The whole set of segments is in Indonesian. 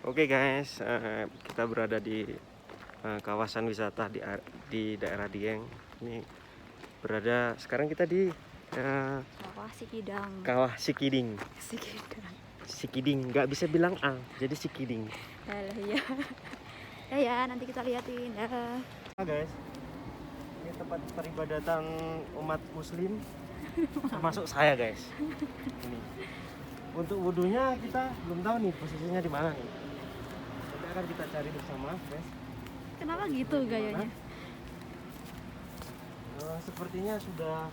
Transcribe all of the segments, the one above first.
Oke guys, kita berada di kawasan wisata di daerah Dieng. Ini berada sekarang kita di Kawah Sikidang. Kawah Sikiding. Sikidang. Sikiding, nggak bisa bilang A, jadi Sikiding. Alah ya. Ya, nanti kita liatin. Guys, ini tempat peribadatan umat Muslim, termasuk saya guys. Ini. Untuk wudhunya kita belum tahu nih posisinya di mana nih. Nanti akan kita cari bersama, guys. Kenapa gitu gayanya? Sepertinya sudah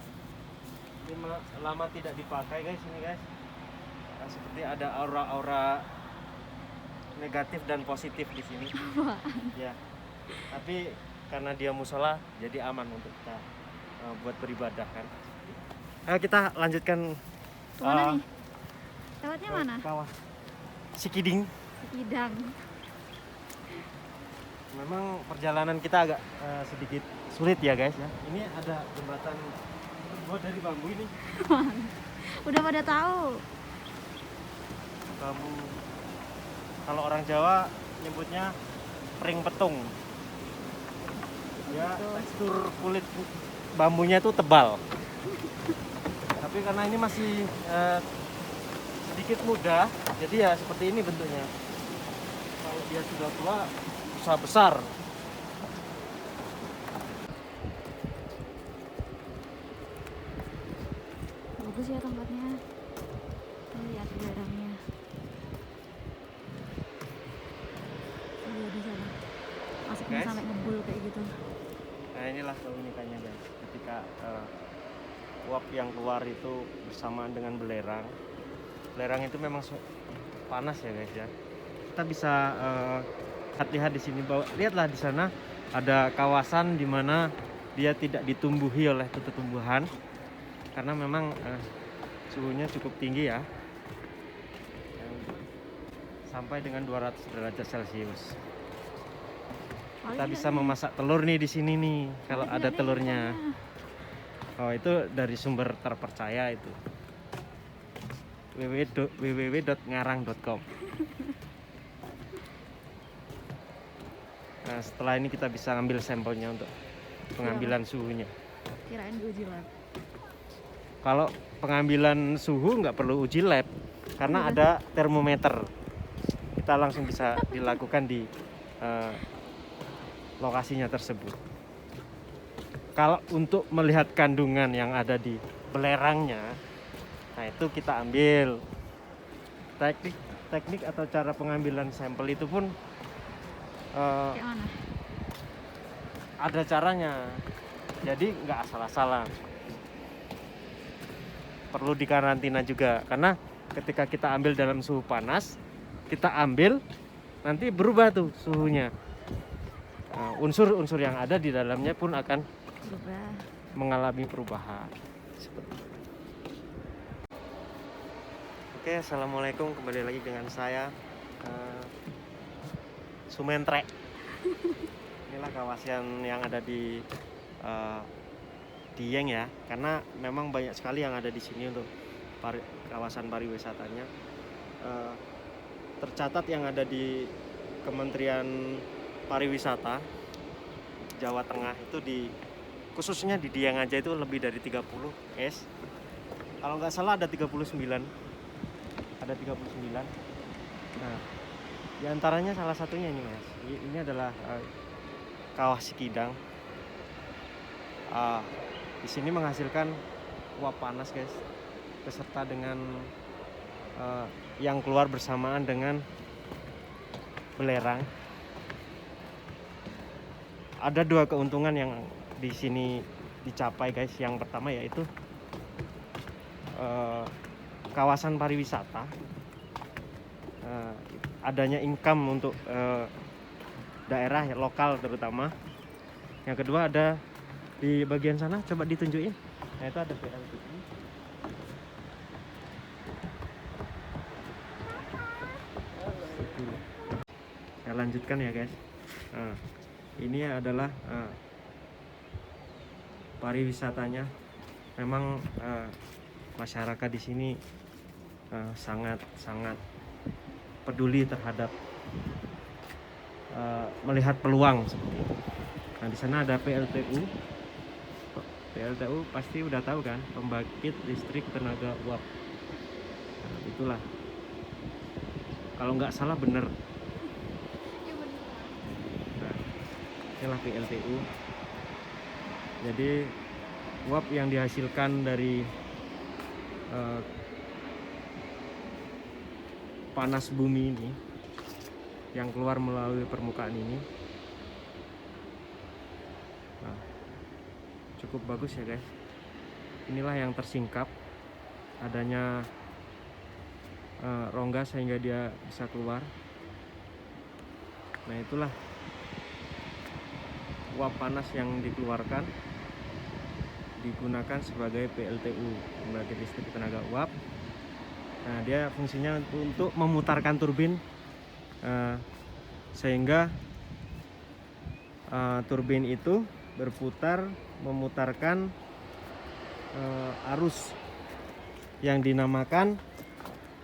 lama tidak dipakai guys ini guys. Seperti ada aura-aura negatif dan positif di sini. Ya. Tapi karena dia musola jadi aman untuk kita buat beribadah kan. Ayo kita lanjutkan. Kemana nih? Lewatnya mana? Kawah Sikiding. Sikidang. Memang perjalanan kita agak sedikit sulit ya guys ya. Ini ada jembatan terbuat dari bambu ini. Udah pada tahu. Bambu. Kalau orang Jawa nyebutnya ring petung. Ya, tekstur kulit bambunya itu tebal. Tapi karena ini masih sedikit muda, jadi ya seperti ini bentuknya. Kalau dia sudah tua, bisa besar. Bagus ya tempatnya. Lihat garangnya. Lihat di sana. Masuknya Guys. sampai ngebul kayak gitu. Nah inilah keunikannya guys, ketika uap yang keluar itu bersamaan dengan belerang. Belerang itu memang panas ya guys ya. Kita bisa lihat di sini bahwa lihatlah di sana ada kawasan di mana dia tidak ditumbuhi oleh tumbuhan karena memang suhunya cukup tinggi ya, sampai dengan 200 derajat Celcius. Kita bisa memasak telur nih di sini nih kalau ada telurnya. Oh itu dari sumber terpercaya itu, www.ngarang.com. Nah setelah ini kita bisa ambil sampelnya untuk pengambilan suhunya. Kirain diuji lab. Kalau pengambilan suhu nggak perlu uji lab karena ada termometer. Kita langsung bisa dilakukan di lokasinya tersebut. Kalau untuk melihat kandungan yang ada di belerangnya, nah itu kita ambil teknik atau cara pengambilan sampel itu pun Kayak mana? ada caranya. Jadi nggak asal-asalan. Perlu dikarantina juga karena ketika kita ambil dalam suhu panas, kita ambil nanti berubah tuh suhunya. Unsur-unsur yang ada di dalamnya pun akan Berubah. mengalami perubahan. Oke, assalamualaikum, kembali lagi dengan saya Sumentre. Inilah kawasan yang ada di Dieng ya, karena memang banyak sekali yang ada di sini untuk kawasan pariwisatanya. Tercatat yang ada di Kementerian Pariwisata Jawa Tengah itu khususnya di Dieng aja itu lebih dari 30 guys. Kalau nggak salah ada 39. Ada 39. Nah, diantaranya salah satunya ini mas. Ini adalah Kawah Sikidang. Di sini menghasilkan uap panas guys, beserta dengan yang keluar bersamaan dengan belerang. Ada dua keuntungan yang di sini dicapai guys. Yang pertama yaitu kawasan pariwisata, adanya income untuk daerah lokal terutama. Yang kedua ada di bagian sana, coba ditunjukin. Nah itu ada PLTU. Saya lanjutkan ya guys. Nah, ini adalah pariwisatanya. Memang masyarakat di sini sangat peduli terhadap melihat peluang seperti itu. Nah, di sana ada PLTU. PLTU pasti udah tahu kan, pembangkit listrik tenaga uap. Nah, itulah. Kalau nggak salah bener. Nah, inilah PLTU. Jadi uap yang dihasilkan dari panas bumi ini, yang keluar melalui permukaan ini, nah, cukup bagus ya guys. Inilah yang tersingkap, adanya rongga sehingga dia bisa keluar. Nah, itulah uap panas yang dikeluarkan, digunakan sebagai PLTU, pembangkit listrik tenaga uap. Nah, dia fungsinya untuk memutarkan turbin sehingga turbin itu berputar memutarkan arus yang dinamakan,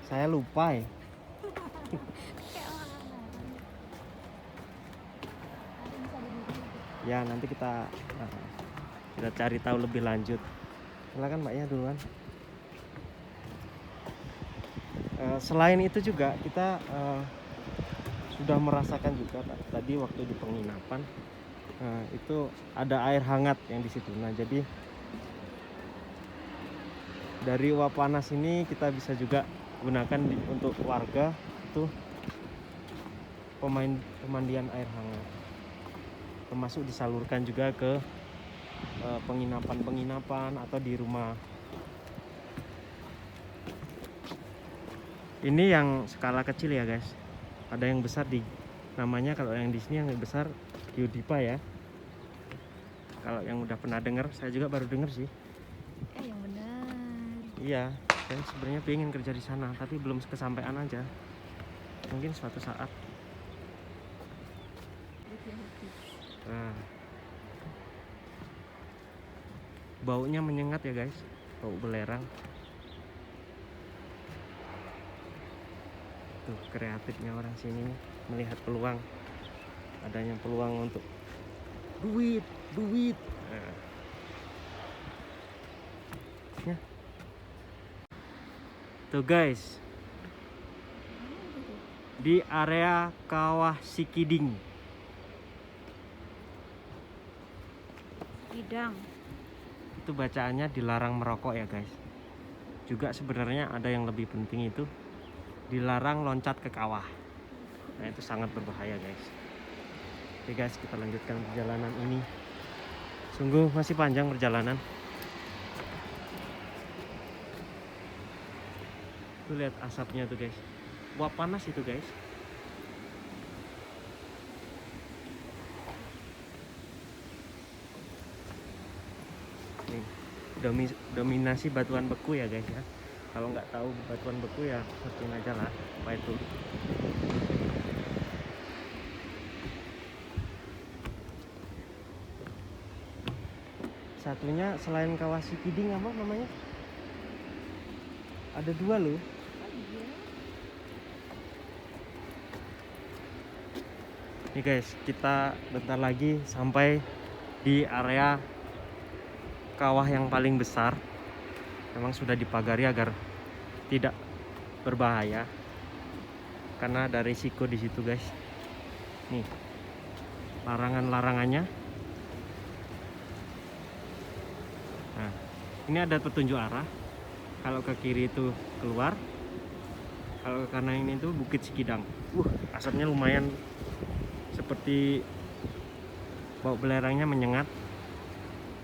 saya lupa ya. Ya, nanti kita cari tahu lebih lanjut. Silakan Mbaknya duluan. Selain itu juga kita sudah merasakan juga tadi waktu di penginapan, itu ada air hangat yang di situ. Nah, jadi dari uap panas ini kita bisa juga gunakan untuk warga itu pemandian air hangat, termasuk disalurkan juga ke penginapan atau di rumah. Ini yang skala kecil ya guys. Ada yang besar namanya, kalau yang di sini yang besar Geodipa ya. Kalau yang udah pernah dengar, saya juga baru dengar sih. Yang benar. Iya, saya sebenarnya pengen kerja di sana, tapi belum kesampaian aja. Mungkin suatu saat. Nah, baunya menyengat ya guys, bau belerang. Tuh, kreatifnya orang sini melihat peluang, adanya peluang untuk duit. Nah. Ya. Tuh guys, di area Kawah Sikiding. Bidang. Itu bacaannya dilarang merokok ya guys. Juga sebenarnya ada yang lebih penting, itu dilarang loncat ke kawah. Nah, itu sangat berbahaya guys. Oke guys, kita lanjutkan perjalanan ini. Sungguh masih panjang perjalanan. Tuh lihat asapnya tuh guys. Uap panas itu guys. Nih, dominasi batuan beku ya guys ya. Kalau nggak tahu batuan beku ya searching aja lah apa itu. Satunya selain Kawah Sikiding apa namanya? Ada dua loh. Nih guys, kita bentar lagi sampai di area kawah yang paling besar. Memang sudah dipagari agar tidak berbahaya, karena ada risiko di situ guys. Nih, larangannya. Nah, ini ada petunjuk arah. Kalau ke kiri itu keluar, kalau ke kanan ini tuh Bukit Sikidang. Asapnya lumayan, seperti bau belerangnya menyengat.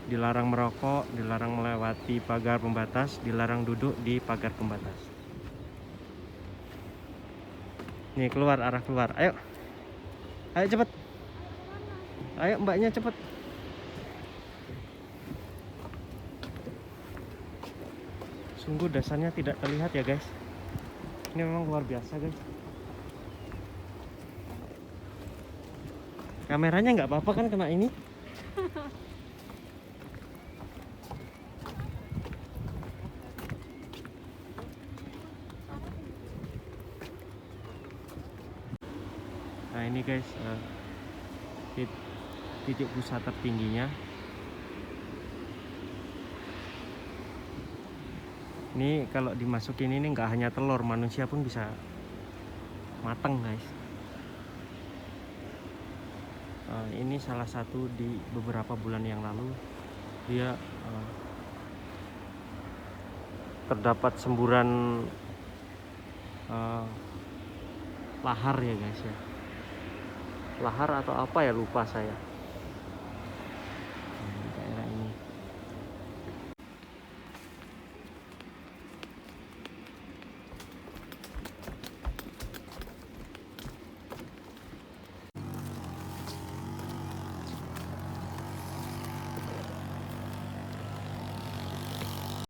Dilarang merokok, dilarang melewati pagar pembatas, dilarang duduk di pagar pembatas. Nih, arah keluar. Ayo cepet. Ayo mbaknya cepet. Sungguh dasarnya tidak terlihat ya guys. Ini memang luar biasa guys. Kameranya nggak apa-apa kan kena ini? Nah ini guys, titik pusat tertingginya. Ini kalau dimasukin ini nggak hanya telur, manusia pun bisa mateng guys. Ini salah satu di beberapa bulan yang lalu dia terdapat semburan lahar ya guys ya. Lahar atau apa ya, lupa saya.